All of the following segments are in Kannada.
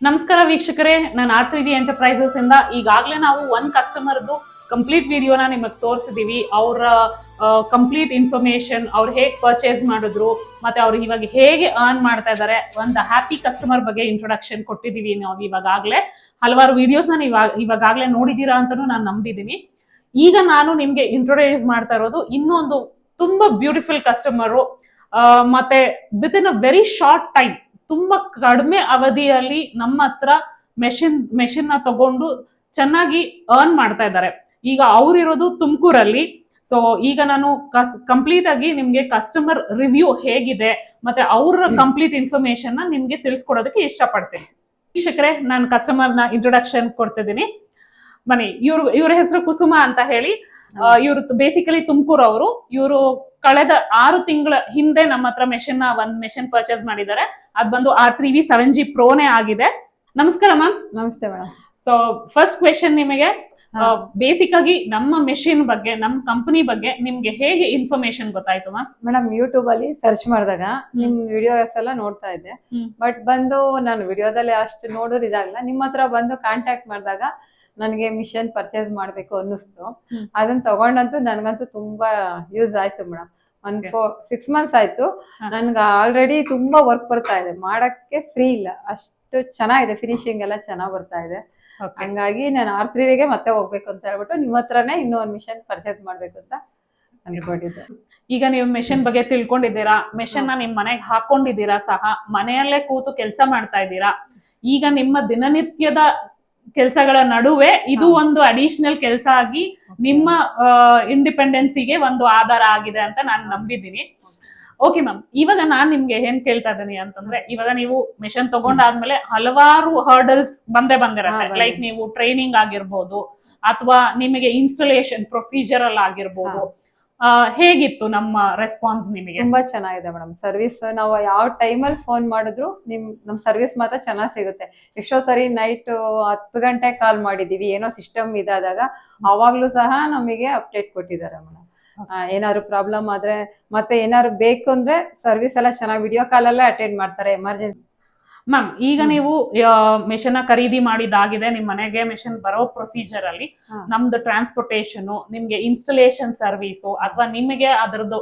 ನಮಸ್ಕಾರ ವೀಕ್ಷಕರೇ, ನಾನು ಆರ್3ಡಿ ಎಂಟರ್ಪ್ರೈಸಸ್ ಇಂದ ಈಗಾಗಲೇ ನಾವು ಒಂದು ಕಸ್ಟಮರ್ದು ಕಂಪ್ಲೀಟ್ ವಿಡಿಯೋನ ನಿಮಗೆ ತೋರಿಸಿದೀವಿ. ಅವರ ಕಂಪ್ಲೀಟ್ ಇನ್ಫಾರ್ಮೇಶನ್, ಅವ್ರು ಹೇಗೆ ಪರ್ಚೇಸ್ ಮಾಡಿದ್ರು, ಮತ್ತೆ ಅವ್ರು ಇವಾಗ ಹೇಗೆ ಅರ್ನ್ ಮಾಡ್ತಾ ಇದ್ದಾರೆ, ಒಂದು ಹ್ಯಾಪಿ ಕಸ್ಟಮರ್ ಬಗ್ಗೆ ಇಂಟ್ರೊಡಕ್ಷನ್ ಕೊಟ್ಟಿದ್ದೀವಿ. ನಾವು ಇವಾಗಲೇ ಹಲವಾರು ವಿಡಿಯೋಸ್ನ ಇವಾಗಲೇ ನೋಡಿದ್ದೀರಾ ಅಂತಲೂ ನಾನು ನಂಬಿದ್ದೀನಿ. ಈಗ ನಾನು ನಿಮ್ಗೆ ಇಂಟ್ರೊಡ್ಯೂಸ್ ಮಾಡ್ತಾ ಇರೋದು ಇನ್ನೊಂದು ತುಂಬಾ ಬ್ಯೂಟಿಫುಲ್ ಕಸ್ಟಮರು, ಮತ್ತೆ with in a very short time, ತುಂಬಾ ಕಡಿಮೆ ಅವಧಿಯಲ್ಲಿ ನಮ್ಮ ಹತ್ರ ಮೆಷಿನ್ ನ ತಗೊಂಡು ಚೆನ್ನಾಗಿ ಅರ್ನ್ ಮಾಡ್ತಾ ಇದ್ದಾರೆ. ಈಗ ಅವ್ರಿರೋದು ತುಮಕೂರಲ್ಲಿ. ಸೊ ಈಗ ನಾನು ಕಂಪ್ಲೀಟ್ ಆಗಿ ನಿಮ್ಗೆ ಕಸ್ಟಮರ್ ರಿವ್ಯೂ ಹೇಗಿದೆ ಮತ್ತೆ ಅವ್ರ ಕಂಪ್ಲೀಟ್ ಇನ್ಫಾರ್ಮೇಶನ್ ನ ನಿಮ್ಗೆ ತಿಳಿಸ್ಕೊಡೋದಕ್ಕೆ ಇಷ್ಟಪಡ್ತೀನಿ. ವೀಕ್ಷಕರೇ, ನಾನು ಕಸ್ಟಮರ್ ನ ಇಂಟ್ರೊಡಕ್ಷನ್ ಕೊಡ್ತಿದ್ದೀನಿ. ಬನ್ನಿ, ಇವ್ರ ಹೆಸರು ಕುಸುಮ ಅಂತ ಹೇಳಿ. ಇವರು ಬೇಸಿಕಲಿ ತುಮಕೂರು ಅವರು. ಇವರು ಕಳೆದ 6 ತಿಂಗಳ ಹಿಂದೆ ನಮ್ಮ ಹತ್ರ ಒಂದ್ ಮೆಷಿನ್ ಪರ್ಚೇಸ್ ಮಾಡಿದ್ದಾರೆ. ಅದ್ ಬಂದು R3V 7G ಪ್ರೋನೇ ಆಗಿದೆ. ನಮಸ್ಕಾರ ಮ್ಯಾಮ್. ನಮಸ್ತೆ ಮೇಡಮ್. ಸೊ ಫಸ್ಟ್ ಕ್ವೆಶನ್ ನಿಮಗೆ, ಬೇಸಿಕ್ ಆಗಿ ನಮ್ಮ ಮೆಷಿನ್ ಬಗ್ಗೆ, ನಮ್ಮ ಕಂಪನಿ ಬಗ್ಗೆ ನಿಮ್ಗೆ ಹೇಗೆ ಇನ್ಫಾರ್ಮೇಶನ್ ಗೊತ್ತಾಯ್ತು ಮ್ಯಾಮ್? ಮೇಡಮ್, ಯೂಟ್ಯೂಬ್ ಅಲ್ಲಿ ಸರ್ಚ್ ಮಾಡಿದಾಗ ನಿಮ್ ವಿಡಿಯೋಸ್ ಎಲ್ಲ ನೋಡ್ತಾ ಇದ್ದೆ. ಬಟ್ ಬಂದು ನಾನು ವಿಡಿಯೋದಲ್ಲಿ ಅಷ್ಟು ನೋಡೋದು ಇದಾಗಲ್ಲ. ನಿಮ್ಮ ಹತ್ರ ಬಂದು ಕಾಂಟ್ಯಾಕ್ಟ್ ಮಾಡಿದಾಗ ನನಗೆ ಮಿಷನ್ ಪರ್ಚೇಸ್ ಮಾಡ್ಬೇಕು ಅನ್ನಿಸ್ತು. ಅದನ್ನ ತಗೊಂಡಂತೂ ನನಗಂತೂ ತುಂಬಾ ಯೂಸ್ ಆಯ್ತು ಮೇಡಮ್. 6 ಮಂತ್ಸ್ ಆಯ್ತು. ನನ್ಗೆ ಆಲ್ರೆಡಿ ತುಂಬಾ ವರ್ಕ್ ಬರ್ತಾ ಇದೆ, ಮಾಡಕ್ಕೆ ಫ್ರೀ ಇಲ್ಲ, ಅಷ್ಟು ಚೆನ್ನಾಗಿದೆ. ಫಿನಿಶಿಂಗ್ ಎಲ್ಲ ಚೆನ್ನಾಗ್ ಬರ್ತಾ ಇದೆ. ಹಂಗಾಗಿ ನಾನು R3Vಗೆ ಮತ್ತೆ ಹೋಗ್ಬೇಕು ಅಂತ ಹೇಳ್ಬಿಟ್ಟು ನಿಮ್ಮ ಹತ್ರನೇ ಇನ್ನೂ ಒಂದು ಮಿಷನ್ ಪರ್ಚೇಸ್ ಮಾಡ್ಬೇಕು ಅಂತ ಅನ್ಕೊಂಡಿದ್ದೆ. ಈಗ ನೀವು ಮೆಷಿನ್ ಬಗ್ಗೆ ತಿಳ್ಕೊಂಡಿದ್ದೀರಾ, ಮೆಷಿನ್ ನ ನಿಮ್ ಮನೆಗೆ ಹಾಕೊಂಡಿದ್ದೀರಾ, ಸಹ ಮನೆಯಲ್ಲೇ ಕೂತು ಕೆಲಸ ಮಾಡ್ತಾ ಇದ್ದೀರಾ. ಈಗ ನಿಮ್ಮ ದಿನನಿತ್ಯದ ಕೆಲಸಗಳ ನಡುವೆ ಇದು ಒಂದು ಅಡಿಷನಲ್ ಕೆಲಸ ಆಗಿ ನಿಮ್ಮ ಇಂಡಿಪೆಂಡೆನ್ಸಿಗೆ ಒಂದು ಆಧಾರ ಆಗಿದೆ ಅಂತ ನಾನು ನಂಬಿದ್ದೀನಿ. ಓಕೆ ಮ್ಯಾಮ್, ಇವಾಗ ನಾನ್ ನಿಮ್ಗೆ ಏನ್ ಕೇಳ್ತಾ ಇದ್ದೀನಿ ಅಂತಂದ್ರೆ, ಇವಾಗ ನೀವು ಮೆಷಿನ್ ತಗೊಂಡಾದ್ಮೇಲೆ ಹಲವಾರು ಹರ್ಡಲ್ಸ್ ಬಂದಿರತ್ತೆ. ಲೈಕ್ ನೀವು ಟ್ರೈನಿಂಗ್ ಆಗಿರ್ಬೋದು, ಅಥವಾ ನಿಮಗೆ ಇನ್ಸ್ಟಾಲೇಷನ್ ಪ್ರೊಸೀಜರ್ ಅಲ್ಲಿ ಆಗಿರ್ಬೋದು. ಹೇಗಿತ್ತು ನಮ್ಮ ರೆಸ್ಪಾನ್ಸ್ ನಿಮಗೆ? ತುಂಬಾ ಚೆನ್ನಾಗಿದೆ ಮೇಡಮ್. ಸರ್ವಿಸ್ ನಾವು ಯಾವ ಟೈಮಲ್ಲಿ ಫೋನ್ ಮಾಡಿದ್ರು ನಮ್ ಸರ್ವಿಸ್ ಮಾತ್ರ ಚೆನ್ನಾಗಿ ಸಿಗುತ್ತೆ. ಎಷ್ಟೋ ಸರಿ ನೈಟ್ 10 ಗಂಟೆ ಕಾಲ್ ಮಾಡಿದೀವಿ, ಏನೋ ಸಿಸ್ಟಮ್ ಇದಾದಾಗ ಅವಾಗ್ಲೂ ಸಹ ನಮಗೆ ಅಪ್ಡೇಟ್ ಕೊಟ್ಟಿದ್ದಾರೆ ಮೇಡಮ್. ಏನಾದ್ರು ಪ್ರಾಬ್ಲಮ್ ಆದ್ರೆ ಮತ್ತೆ ಏನಾದ್ರು ಬೇಕು ಅಂದ್ರೆ ಸರ್ವಿಸ್ ಎಲ್ಲ ಚೆನ್ನಾಗಿ ವಿಡಿಯೋ ಕಾಲ್ ಅಲ್ಲೇ ಅಟೆಂಡ್ ಮಾಡ್ತಾರೆ ಎಮರ್ಜೆನ್ಸಿ. ಮ್ಯಾಮ್, ಈಗ ನೀವು ಮೆಷಿನ್ ಖರೀದಿ ಮಾಡಿದಾಗಿದೆ, ನಿಮ್ ಮನೆಗೆ ಮೆಷಿನ್ ಬರೋ ಪ್ರೊಸೀಜರ್ ಅಲ್ಲಿ ನಮ್ದು ಟ್ರಾನ್ಸ್ಪೋರ್ಟೇಷನ್, ನಿಮ್ಗೆ ಇನ್ಸ್ಟಾಲೇಷನ್ ಸರ್ವಿಸು, ಅಥವಾ ನಿಮಗೆ ಅದರದ್ದು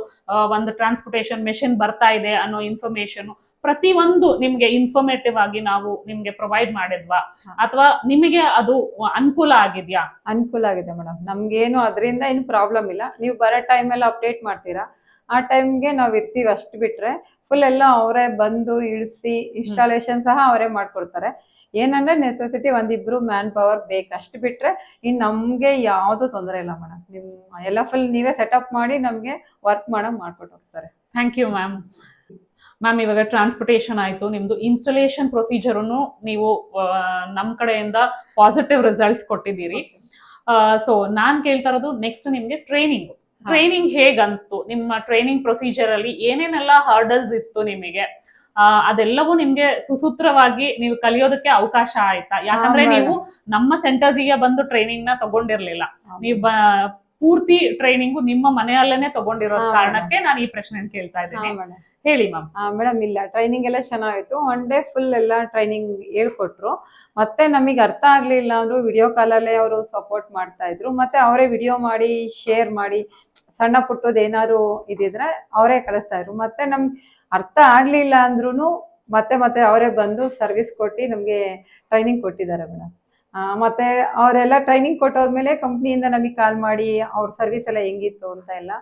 ಒಂದು ಟ್ರಾನ್ಸ್ಪೋರ್ಟೇಷನ್ ಮೆಷಿನ್ ಬರ್ತಾ ಇದೆ ಅನ್ನೋ ಇನ್ಫಾರ್ಮೇಶನ್ ಪ್ರತಿ ಒಂದು ನಿಮ್ಗೆ ಇನ್ಫಾರ್ಮೇಟಿವ್ ಆಗಿ ನಾವು ನಿಮ್ಗೆ ಪ್ರೊವೈಡ್ ಮಾಡಿದ್ವಾ, ಅಥವಾ ನಿಮಗೆ ಅದು ಅನುಕೂಲ ಆಗಿದ್ಯಾ? ಅನುಕೂಲ ಆಗಿದೆ ಮೇಡಮ್. ನಮ್ಗೇನು ಅದರಿಂದ ಏನು ಪ್ರಾಬ್ಲಮ್ ಇಲ್ಲ. ನೀವು ಬರೋ ಟೈಮೆಲ್ಲ ಅಪ್ಡೇಟ್ ಮಾಡ್ತೀರಾ, ಆ ಟೈಮ್ಗೆ ನಾವ್ ಇರ್ತೀವಿ. ಅಷ್ಟು ಬಿಟ್ರೆ ಫುಲ್ ಎಲ್ಲ ಅವರೇ ಬಂದು ಇಳಿಸಿ ಇನ್ಸ್ಟಾಲೇಷನ್ ಸಹ ಅವರೇ ಮಾಡ್ಕೊಡ್ತಾರೆ. ಏನಂದ್ರೆ ನೆಸೆಸಿಟಿ ಒಂದಿಬ್ರು ಮ್ಯಾನ್ ಪವರ್ ಬೇಕು, ಅಷ್ಟು ಬಿಟ್ರೆ ಇನ್ ನಮ್ಗೆ ಯಾವ್ದು ತೊಂದರೆ ಇಲ್ಲ ಮೇಡಮ್. ನಿಮ್ ಎಲ್ಲ ಫುಲ್ ನೀವೇ ಸೆಟಪ್ ಮಾಡಿ ನಮ್ಗೆ ವರ್ಕ್ ಮಾಡಕ್ ಮಾಡ್ಕೊಟ್ಟು ಹೋಗ್ತಾರೆ. Thank you ma'am. ಮ್ಯಾಮ್, ಇವಾಗ ಟ್ರಾನ್ಸ್ಪೋರ್ಟೇಷನ್ ಆಯ್ತು, ನಿಮ್ದು ಇನ್ಸ್ಟಾಲೇಷನ್ ಪ್ರೊಸೀಜರ್ ನೀವು ನಮ್ ಕಡೆಯಿಂದ ಪಾಸಿಟಿವ್ ರಿಸಲ್ಟ್ಸ್ ಕೊಟ್ಟಿದ್ದೀರಿ. ಸೊ ನಾನ್ ಕೇಳ್ತಾ ಇರೋದು ನೆಕ್ಸ್ಟ್ ನಿಮ್ಗೆ ಟ್ರೈನಿಂಗ್ ಹೇಗ್ ಅನ್ಸ್ತು? ನಿಮ್ಮ ಟ್ರೈನಿಂಗ್ ಪ್ರೊಸೀಜರ್ ಅಲ್ಲಿ ಏನೇನೆಲ್ಲ ಹರ್ಡಲ್ಸ್ ಇತ್ತು ನಿಮಗೆ? ಅದೆಲ್ಲವೂ ನಿಮ್ಗೆ ಸುಸೂತ್ರವಾಗಿ ನೀವು ಕಲಿಯೋದಕ್ಕೆ ಅವಕಾಶ ಆಯ್ತಾ? ಯಾಕಂದ್ರೆ ನೀವು ನಮ್ಮ ಸೆಂಟರ್ಸ್ ಗೆ ಬಂದು ಟ್ರೈನಿಂಗ್ ನ ತಗೊಂಡಿರ್ಲಿಲ್ಲ. ನೀವು ಪೂರ್ತಿ ಟ್ರೈನಿಂಗ್ ನಿಮ್ಮ ಮನೆಯಲ್ಲೇನೆ ತಗೊಂಡಿರೋ ಕಾರಣಕ್ಕೆ ನಾನು ಈ ಪ್ರಶ್ನೆ ಕೇಳ್ತಾ ಇದ್ದೀನಿ. ಹೇಳಿ ಮ್ಯಾಮ್. ಮೇಡಮ್, ಇಲ್ಲ, ಟ್ರೈನಿಂಗ್ ಎಲ್ಲ ಚೆನ್ನಾಗಿತ್ತು. 1 ಡೇ ಫುಲ್ ಎಲ್ಲ ಟ್ರೈನಿಂಗ್ ಹೇಳ್ಕೊಟ್ರು. ಮತ್ತೆ ನಮಗೆ ಅರ್ಥ ಆಗ್ಲಿಲ್ಲ ಅಂದ್ರು ವಿಡಿಯೋ ಕಾಲಲ್ಲೇ ಅವರು ಸಪೋರ್ಟ್ ಮಾಡ್ತಾ ಇದ್ರು. ಮತ್ತೆ ಅವರೇ ವಿಡಿಯೋ ಮಾಡಿ ಶೇರ್ ಮಾಡಿ ಸಣ್ಣ ಪುಟ್ಟದ ಏನಾದ್ರು ಇದಿದ್ರೆ ಅವರೇ ಕಳಿಸ್ತಾ ಇದ್ರು. ಮತ್ತೆ ನಮ್ಗೆ ಅರ್ಥ ಆಗ್ಲಿಲ್ಲ ಅಂದ್ರೂ ಮತ್ತೆ ಅವರೇ ಬಂದು ಸರ್ವಿಸ್ ಕೊಟ್ಟು ನಮ್ಗೆ ಟ್ರೈನಿಂಗ್ ಕೊಟ್ಟಿದ್ದಾರೆ ಮೇಡಮ್. ಮತ್ತೆ ಅವರೆಲ್ಲ ಟ್ರೈನಿಂಗ್ ಕೊಟ್ಟೋದ್ಮೇಲೆ ಕಂಪ್ನಿಯಿಂದ ನಮಗೆ ಕಾಲ್ ಮಾಡಿ ಅವ್ರ ಸರ್ವಿಸ್ ಎಲ್ಲ ಹೆಂಗಿತ್ತು ಅಂತ ಎಲ್ಲ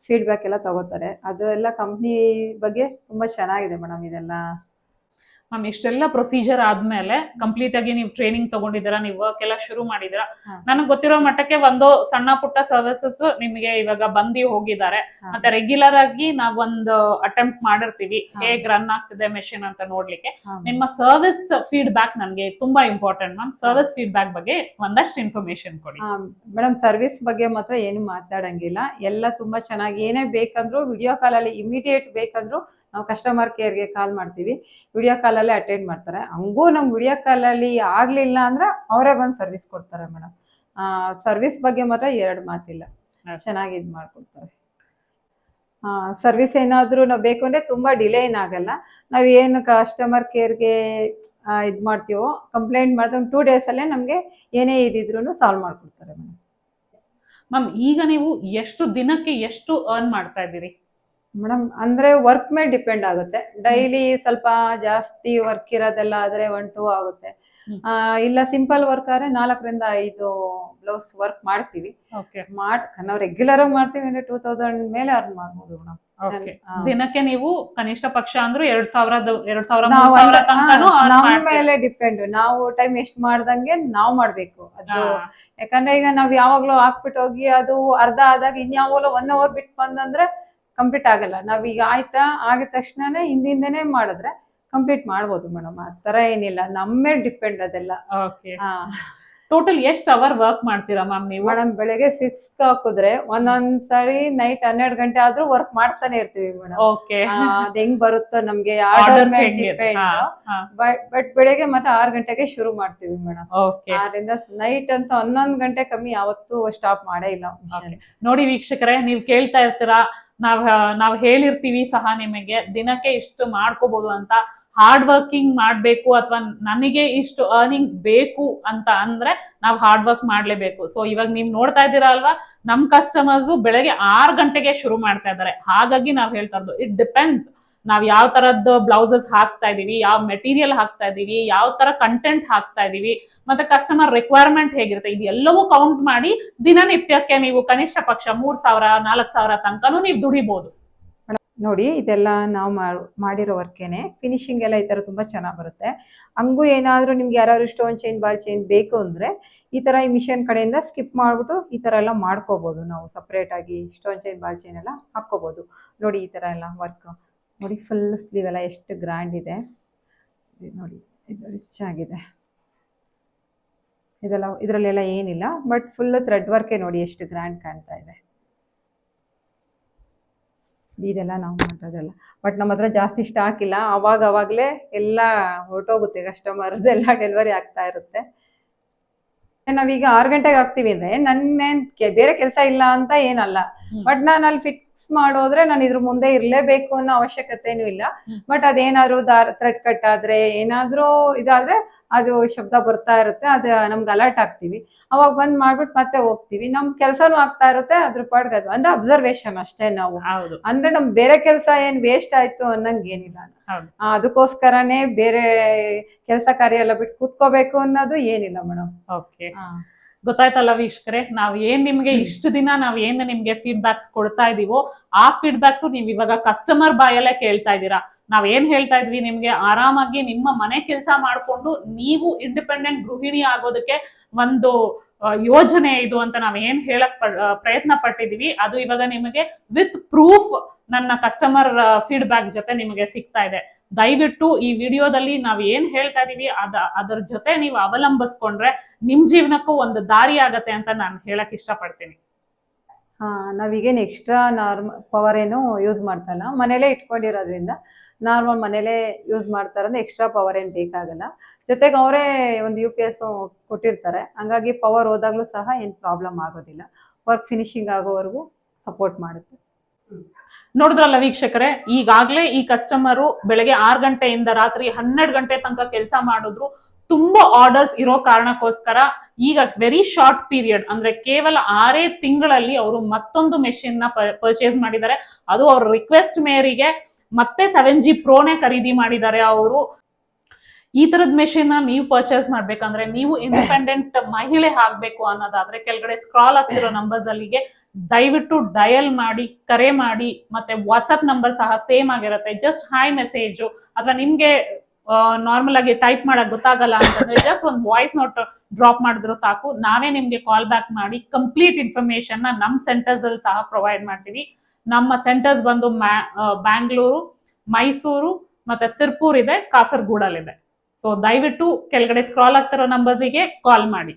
ಫೀಡ್ಬ್ಯಾಕ್ ಎಲ್ಲ ತಗೋತಾರೆ. ಅದು ಎಲ್ಲ ಕಂಪ್ನಿ ಬಗ್ಗೆ ತುಂಬಾ ಚೆನ್ನಾಗಿದೆ ಮೇಡಮ್. ಇದೆಲ್ಲ ಮ್ಯಾಮ್, ಇಷ್ಟೆಲ್ಲ ಪ್ರೊಸೀಜರ್ ಆದ್ಮೇಲೆ ಕಂಪ್ಲೀಟ್ ಆಗಿ ನೀವು ಟ್ರೈನಿಂಗ್ ತಗೊಂಡಿದ್ದೀರಾ, ನೀವು ವರ್ಕ್ ಎಲ್ಲ ಶುರು ಮಾಡಿದ್ದೀರಾ. ನನಗೆ ಗೊತ್ತಿರೋ ಮಟ್ಟಕ್ಕೆ ಒಂದು ಸಣ್ಣ ಪುಟ್ಟ ಸರ್ವಿಸಸ್ ನಿಮಗೆ ಇವಾಗ ಬಂದಿ ಹೋಗಿದ್ದಾರೆ. ಮತ್ತೆ ರೆಗ್ಯುಲರ್ ಆಗಿ ನಾವೊಂದು ಅಟೆಂಪ್ಟ್ ಮಾಡಿರ್ತೀವಿ ಹೇಗ್ ರನ್ ಆಗ್ತಿದೆ ಮೆಷಿನ್ ಅಂತ ನೋಡ್ಲಿಕ್ಕೆ. ನಿಮ್ಮ ಸರ್ವಿಸ್ ಫೀಡ್ಬ್ಯಾಕ್ ನನ್ಗೆ ತುಂಬಾ ಇಂಪಾರ್ಟೆಂಟ್ ಮ್ಯಾಮ್. ಸರ್ವಿಸ್ ಫೀಡ್ಬ್ಯಾಕ್ ಬಗ್ಗೆ ಒಂದಷ್ಟು ಇನ್ಫಾರ್ಮೇಶನ್ ಕೊಡಿ. ಮೇಡಮ್, ಸರ್ವಿಸ್ ಬಗ್ಗೆ ಮಾತ್ರ ಏನು ಮಾತಾಡಂಗಿಲ್ಲ. ಎಲ್ಲ ತುಂಬಾ ಚೆನ್ನಾಗಿ, ಏನೇ ಬೇಕಂದ್ರು ವಿಡಿಯೋ ಕಾಲಲ್ಲಿ ಇಮಿಡಿಯೇಟ್ ಬೇಕಂದ್ರು ನಾವು ಕಸ್ಟಮರ್ ಕೇರ್ಗೆ ಕಾಲ್ ಮಾಡ್ತೀವಿ, ವಿಡಿಯೋ ಕಾಲಲ್ಲೇ ಅಟೆಂಡ್ ಮಾಡ್ತಾರೆ. ಹಂಗೂ ನಮ್ ವಿಡಿಯೋ ಕಾಲಲ್ಲಿ ಆಗ್ಲಿಲ್ಲ ಅಂದ್ರೆ ಅವರೇ ಬಂದು ಸರ್ವಿಸ್ ಕೊಡ್ತಾರೆ ಮೇಡಮ್. ಸರ್ವಿಸ್ ಬಗ್ಗೆ ಮಾತ್ರ 2 ಮಾತಿಲ್ಲ, ಚೆನ್ನಾಗಿ ಇದು ಮಾಡ್ಕೊಡ್ತಾರೆ. ಸರ್ವಿಸ್ ಏನಾದ್ರು ನಾವು ಬೇಕು ಅಂದ್ರೆ ತುಂಬಾ ಡಿಲೇ ಏನಾಗಲ್ಲ. ನಾವ್ ಏನು ಕಸ್ಟಮರ್ ಕೇರ್ಗೆ ಇದು ಮಾಡ್ತೀವೋ ಕಂಪ್ಲೇಂಟ್ ಮಾಡಿದ್ರೆ 2 ಡೇಸಲ್ಲೇ ನಮಗೆ ಏನೇ ಇದಿದ್ರು ಸಾಲ್ವ್ ಮಾಡ್ಕೊಡ್ತಾರೆ ಮೇಡಮ್. ಮ್ಯಾಮ್ ಈಗ ನೀವು ಎಷ್ಟು ದಿನಕ್ಕೆ ಎಷ್ಟು ಅರ್ನ್ ಮಾಡ್ತಾ ಇದ್ದೀರಿ? ಮೇಡಮ್ ಅಂದ್ರೆ ವರ್ಕ್ ಮೇಲೆ ಡಿಪೆಂಡ್ ಆಗುತ್ತೆ. ಡೈಲಿ ಸ್ವಲ್ಪ ಜಾಸ್ತಿ ವರ್ಕ್ ಇರೋದೆಲ್ಲ ಆದ್ರೆ 1-2 ಆಗುತ್ತೆ. ಇಲ್ಲ ಸಿಂಪಲ್ ವರ್ಕ್ ಆದ್ರೆ 4ರಿಂದ 5 ಬ್ಲೌಸ್ ವರ್ಕ್ ಮಾಡ್ತೀವಿ. ನಾವು ರೆಗ್ಯುಲರ್ ಆಗಿ ಮಾಡ್ತೀವಿ ಅಂದ್ರೆ 2000 ಮೇಲೆ ಅರ್ನ್ ಮಾಡ್ಬೋದು ಮೇಡಮ್. ದಿನಕ್ಕೆ ನೀವು ಕನಿಷ್ಠ ಪಕ್ಷ ಅಂದ್ರೆ 2000 ತನಕನೂ ನಮ್ಮ ಮೇಲೆ ಡಿಪೆಂಡ್. ನಾವು ಟೈಮ್ ಎಷ್ಟು ಮಾಡ್ದಂಗೆ ನಾವು ಮಾಡ್ಬೇಕು ಅದು. ಯಾಕಂದ್ರೆ ಈಗ ನಾವ್ ಯಾವಾಗ್ಲೂ ಹಾಕ್ಬಿಟ್ಟು ಹೋಗಿ ಅದು ಅರ್ಧ ಆದಾಗ ಇನ್ಯಾವಾಗಲೂ 1 ಅವರ್ ಬಿಟ್ಟು ಬಂದಂದ್ರೆ ಕಂಪ್ಲೀಟ್ ಆಗಲ್ಲ. ನಾವೀಗ ಆಯ್ತಾ ಆಗಿದ ತಕ್ಷಣನೇ ಹಿಂದಿಂದನೇ ಮಾಡಿದ್ರೆ ಕಂಪ್ಲೀಟ್ ಮಾಡ್ಬೋದು ಮೇಡಮ್. ಆ ತರ ಏನಿಲ್ಲ, ನಮ್ಮ ಮೇಲೆ ಡಿಪೆಂಡ್ ಅದೆಲ್ಲ. ಟೋಟಲ್ ಎಷ್ಟು ಅವರ್ ವರ್ಕ್ ಮಾಡ್ತೀರಾ ಮ್ಯಾಮ್ ನೀವು? ಮೇಡಮ್ ಬೆಳಗ್ಗೆ 6 ಹಾಕಿದ್ರೆ ಒಂದೊಂದ್ಸರಿ ನೈಟ್ 12 ಗಂಟೆ ಆದ್ರೂ ವರ್ಕ್ ಮಾಡ್ತಾನೆ ಇರ್ತೀವಿ ಮೇಡಮ್. ಅದ್ ಹೆಂಗ್ ಬರುತ್ತೋ ನಮ್ಗೆ ಆರ್ಡರ್ ಮೇಲೆ ಡಿಪೆಂಡ್. ಬಟ್ ಬೆಳಗ್ಗೆ ಮತ್ತೆ 6 ಗಂಟೆಗೆ ಶುರು ಮಾಡ್ತೀವಿ ಮೇಡಮ್. 6ರಿಂದ ನೈಟ್ ಅಂತ 11 ಗಂಟೆ ಕಮ್ಮಿ ಯಾವತ್ತೂ ಸ್ಟಾಪ್ ಮಾಡೇ ಇಲ್ಲ. ನೋಡಿ ವೀಕ್ಷಕರೇ, ನೀವ್ ಕೇಳ್ತಾ ಇರ್ತೀರಾ, ನಾವ್ ಹೇಳಿರ್ತೀವಿ ಸಹ ನಿಮಗೆ ದಿನಕ್ಕೆ ಇಷ್ಟು ಮಾಡ್ಕೋಬಹುದು ಅಂತ. ಹಾರ್ಡ್ ವರ್ಕಿಂಗ್ ಮಾಡ್ಬೇಕು ಅಥವಾ ನನಗೆ ಇಷ್ಟು ಅರ್ನಿಂಗ್ಸ್ ಬೇಕು ಅಂತ ಅಂದ್ರೆ ನಾವು ಹಾರ್ಡ್ ವರ್ಕ್ ಮಾಡ್ಲೇಬೇಕು. ಸೊ ಇವಾಗ ನೀವ್ ನೋಡ್ತಾ ಇದ್ದೀರಾ ಅಲ್ವಾ, ನಮ್ ಕಸ್ಟಮರ್ಸ್ ಬೆಳಗ್ಗೆ 6 ಗಂಟೆಗೆ ಶುರು ಮಾಡ್ತಾ ಇದಾರೆ. ಹಾಗಾಗಿ ನಾವ್ ಹೇಳ್ತಾ ಇರೋದು ಇಟ್ ಡಿಪೆಂಡ್ಸ್. ನಾವ್ ಯಾವ ತರದ್ದು ಬ್ಲೌಸಸ್ ಹಾಕ್ತಾ ಇದೀವಿ, ಯಾವ ಮೆಟೀರಿಯಲ್ ಹಾಕ್ತಾ ಇದೀವಿ, ಯಾವ ತರ ಕಂಟೆಂಟ್ ಹಾಕ್ತಾ ಇದೀವಿ, ಮತ್ತೆ ಕಸ್ಟಮರ್ ರಿಕ್ವೈರ್ಮೆಂಟ್ ಹೇಗಿರುತ್ತೆ, ಇದೆಲ್ಲವೂ ಕೌಂಟ್ ಮಾಡಿ ದಿನನಿತ್ಯಕ್ಕೆ ನೀವು ಕನಿಷ್ಠ ಪಕ್ಷ 3000-4000 ತನಕನೂ ನೀವು ದುಡಿಬಹುದು. ನೋಡಿ ಇದೆಲ್ಲ ನಾವು ಮಾಡಿರೋ ವರ್ಕೇನೆ. ಫಿನಿಶಿಂಗ್ ಎಲ್ಲ ಈ ತರ ತುಂಬಾ ಚೆನ್ನಾಗಿ ಬರುತ್ತೆ. ಹಂಗೂ ಏನಾದ್ರೂ ನಿಮ್ಗೆ ಯಾರು ಸ್ಟೋನ್ ಚೈನ್ ಬಾಲ್ ಚೈನ್ ಬೇಕು ಅಂದ್ರೆ ಈ ತರ ಈ ಮಿಷನ್ ಕಡೆಯಿಂದ ಸ್ಕಿಪ್ ಮಾಡ್ಬಿಟ್ಟು ಈ ತರ ಎಲ್ಲ ಮಾಡ್ಕೋಬಹುದು. ನಾವು ಸಪ್ರೇಟ್ ಆಗಿ ಸ್ಟೋನ್ ಚೈನ್ ಬಾಲ್ ಚೈನ್ ಎಲ್ಲ ಹಾಕೋಬಹುದು. ನೋಡಿ ಈ ತರ ಎಲ್ಲ ವರ್ಕ್ ನೋಡಿ, ಫುಲ್ ಸ್ಲೀವ್ ಎಲ್ಲ ಎಷ್ಟು ಗ್ರ್ಯಾಂಡ್ ಇದೆ ನೋಡಿ, ಇದು ರಿಚ್ ಆಗಿದೆ. ಇದರಲ್ಲೆಲ್ಲ ಏನಿಲ್ಲ, ಬಟ್ ಫುಲ್ ಥ್ರೆಡ್ ವರ್ಕೇ ನೋಡಿ ಎಷ್ಟು ಗ್ರ್ಯಾಂಡ್ ಕಾಣ್ತಾ ಇದೆ. ಇದೆಲ್ಲ ನಾವು ಮಾಡೋದಲ್ಲ, ಬಟ್ ನಮ್ಮ ಹತ್ರ ಜಾಸ್ತಿ ಸ್ಟಾಕ್ ಇಲ್ಲ. ಅವಾಗಲೇ ಎಲ್ಲ ಹೊರಟೋಗುತ್ತೆ, ಕಸ್ಟಮರ್ದೆಲ್ಲ ಡೆಲಿವರಿ ಆಗ್ತಾ ಇರುತ್ತೆ. ನಾವೀಗ 6 ಗಂಟೆಗೆ ಹಾಕ್ತೀವಿ ಅಂದ್ರೆ ನನ್ನೇನ್ ಬೇರೆ ಕೆಲಸ ಇಲ್ಲ ಅಂತ ಏನಲ್ಲ, ಬಟ್ ನಾನು ಅಲ್ಲಿ ಫಿಕ್ಸ್ ಮಾಡೋದ್ರೆ ನಾನು ಇದ್ರ ಮುಂದೆ ಇರ್ಲೇಬೇಕು ಅನ್ನೋ ಅವಶ್ಯಕತೆನೂ ಇಲ್ಲ. ಬಟ್ ಅದೇನಾದ್ರು ಥ್ರೆಡ್ ಕಟ್ ಆದ್ರೆ ಏನಾದ್ರೂ ಇದಾದ್ರೆ ಅದು ಶಬ್ದ ಬರ್ತಾ ಇರುತ್ತೆ, ಅದು ನಮ್ಗೆ ಅಲರ್ಟ್ ಆಗ್ತೀವಿ. ಅವಾಗ ಬಂದ್ ಮಾಡ್ಬಿಟ್ಟು ಮತ್ತೆ ಹೋಗ್ತೀವಿ. ನಮ್ ಕೆಲ್ಸನೂ ಆಗ್ತಾ ಇರುತ್ತೆ, ಅದ್ರ ಪಾಡ್ಗೆ ಅದು ಅಂದ್ರೆ ಅಬ್ಸರ್ವೇಷನ್ ಅಷ್ಟೇ. ನಾವು ಅಂದ್ರೆ ನಮ್ ಬೇರೆ ಕೆಲಸ ಏನ್ ವೇಸ್ಟ್ ಆಯ್ತು ಅನ್ನಂಗ್ ಏನಿಲ್ಲ. ಅದಕ್ಕೋಸ್ಕರನೇ ಬೇರೆ ಕೆಲಸ ಕಾರ್ಯ ಎಲ್ಲ ಬಿಟ್ಟು ಕೂತ್ಕೋಬೇಕು ಅನ್ನೋದು ಏನಿಲ್ಲ ಮೇಡಮ್. ಗೊತ್ತಾಯ್ತಲ್ಲ ವೀಕ್ಷಕರೇ, ನಾವ್ ಏನ್ ನಿಮ್ಗೆ ಇಷ್ಟು ದಿನ ನಾವ್ ಏನ್ ನಿಮ್ಗೆ ಫೀಡ್ಬ್ಯಾಕ್ಸ್ ಕೊಡ್ತಾ ಇದೀವೋ ಆ ಫೀಡ್ಬ್ಯಾಕ್ಸ್ ನೀವ್ ಇವಾಗ ಕಸ್ಟಮರ್ ಬಾಯಲ್ಲೇ ಕೇಳ್ತಾ ಇದ್ದೀರಾ. ನಾವ್ ಏನ್ ಹೇಳ್ತಾ ಇದ್ವಿ, ನಿಮ್ಗೆ ಆರಾಮಾಗಿ ನಿಮ್ಮ ಮನೆ ಕೆಲಸ ಮಾಡ್ಕೊಂಡು ನೀವು ಇಂಡಿಪೆಂಡೆಂಟ್ ಗೃಹಿಣಿ ಆಗೋದಕ್ಕೆ ಒಂದು ಯೋಜನೆ ಇದು ಅಂತ ನಾವ್ ಏನ್ ಹೇಳಕ್ ಪ್ರಯತ್ನ ಪಟ್ಟಿದೀವಿ. ಅದು ಇವಾಗ ನಿಮಗೆ ವಿತ್ ಪ್ರೂಫ್ ನನ್ನ ಕಸ್ಟಮರ್ ಫೀಡ್ಬ್ಯಾಕ್ ಜೊತೆ ನಿಮಗೆ ಸಿಗ್ತಾ ಇದೆ. ದಯವಿಟ್ಟು ಈ ವಿಡಿಯೋದಲ್ಲಿ ನಾವ್ ಏನ್ ಹೇಳ್ತಾ ಇದೀವಿ ಅದರ ಜೊತೆ ನೀವು ಅವಲಂಬಿಸ್ಕೊಂಡ್ರೆ ನಿಮ್ ಜೀವನಕ್ಕೂ ಒಂದು ದಾರಿ ಆಗತ್ತೆ ಅಂತ ನಾನು ಹೇಳಕ್ ಇಷ್ಟಪಡ್ತೀನಿ. ನಾವೀಗೇನು ಎಕ್ಸ್ಟ್ರಾ ಪವರ್ ಏನು ಯೂಸ್ ಮಾಡ್ತಲ್ಲ, ಮನೇಲೇ ಇಟ್ಕೊಂಡಿರೋದ್ರಿಂದ ನಾರ್ಮಲ್ ಮನೇಲೇ ಯೂಸ್ ಮಾಡ್ತಾರಂದ್ರೆ ಎಕ್ಸ್ಟ್ರಾ ಪವರ್ ಏನು ಬೇಕಾಗಲ್ಲ. ಜೊತೆಗೆ ಅವರೇ ಒಂದು UPS ಕೊಟ್ಟಿರ್ತಾರೆ, ಹಂಗಾಗಿ ಪವರ್ ಹೋದಾಗ್ಲೂ ಸಹ ಏನು ಪ್ರಾಬ್ಲಮ್ ಆಗೋದಿಲ್ಲ. ವರ್ಕ್ ಫಿನಿಶಿಂಗ್ ಆಗೋವರೆಗೂ ಸಪೋರ್ಟ್ ಮಾಡುತ್ತೆ. ನೋಡಿದ್ರಲ್ಲ ವೀಕ್ಷಕರೇ, ಈಗಾಗ್ಲೇ ಈ ಕಸ್ಟಮರು ಬೆಳಗ್ಗೆ 6 ಗಂಟೆಯಿಂದ ರಾತ್ರಿ 12 ಗಂಟೆ ತನಕ ಕೆಲಸ ಮಾಡಿದ್ರು. ತುಂಬಾ ಆರ್ಡರ್ಸ್ ಇರೋ ಕಾರಣಕ್ಕೋಸ್ಕರ ಈಗ ವೆರಿ ಶಾರ್ಟ್ ಪೀರಿಯಡ್ ಅಂದ್ರೆ ಕೇವಲ 6 ತಿಂಗಳಲ್ಲಿ ಅವರು ಮತ್ತೊಂದು ಮೆಷಿನ್ ನ ಪರ್ಚೇಸ್ ಮಾಡಿದ್ದಾರೆ. ಅದು ಅವ್ರ ರಿಕ್ವೆಸ್ಟ್ ಮೇರೆಗೆ ಮತ್ತೆ 7G ಪ್ರೋನೇ ಖರೀದಿ ಮಾಡಿದ್ದಾರೆ ಅವರು. ಈ ತರದ ಮೆಷಿನ್ ನೀವು ಪರ್ಚೇಸ್ ಮಾಡ್ಬೇಕಂದ್ರೆ, ನೀವು ಇಂಡಿಪೆಂಡೆಂಟ್ ಮಹಿಳೆ ಆಗ್ಬೇಕು ಅನ್ನೋದಾದ್ರೆ ಕೆಳಗಡೆ ಸ್ಕ್ರಾಲ್ ಆಗ್ತಿರೋ ನಂಬರ್ಸ್ ಅಲ್ಲಿಗೆ ದಯವಿಟ್ಟು ಡಯಲ್ ಮಾಡಿ, ಕರೆ ಮಾಡಿ. ಮತ್ತೆ ವಾಟ್ಸ್ಆಪ್ ನಂಬರ್ ಸಹ ಸೇಮ್ ಆಗಿರುತ್ತೆ. ಜಸ್ಟ್ ಹಾಯ್ ಮೆಸೇಜ್ ಅಥವಾ ನಿಮ್ಗೆ ನಾರ್ಮಲ್ ಆಗಿ ಟೈಪ್ ಮಾಡಕ್ ಗೊತ್ತಾಗಲ್ಲ ಅಂತಂದ್ರೆ ಜಸ್ಟ್ ಒಂದು ವಾಯ್ಸ್ ನೋಟ್ ಡ್ರಾಪ್ ಮಾಡಿದ್ರು ಸಾಕು. ನಾವೇ ನಿಮ್ಗೆ ಕಾಲ್ ಬ್ಯಾಕ್ ಮಾಡಿ ಕಂಪ್ಲೀಟ್ ಇನ್ಫಾರ್ಮೇಶನ್ ನಮ್ ಸೆಂಟರ್ಸ್ ಅಲ್ಲಿ ಸಹ ಪ್ರೊವೈಡ್ ಮಾಡ್ತೀವಿ. ನಮ್ಮ ಸೆಂಟರ್ಸ್ ಬಂದು ಬ್ಯಾಂಗ್ಳೂರು, ಮೈಸೂರು ಮತ್ತೆ ತಿರುಪೂರ್ ಇದೆ, ಕಾಸರಗೋಡಲ್ಲಿದೆ. ಸೊ ದಯವಿಟ್ಟು ಕೆಳಗಡೆ ಸ್ಕ್ರಾಲ್ ಆಗ್ತಿರೋ ನಂಬರ್ಸಿಗೆ ಕಾಲ್ ಮಾಡಿ.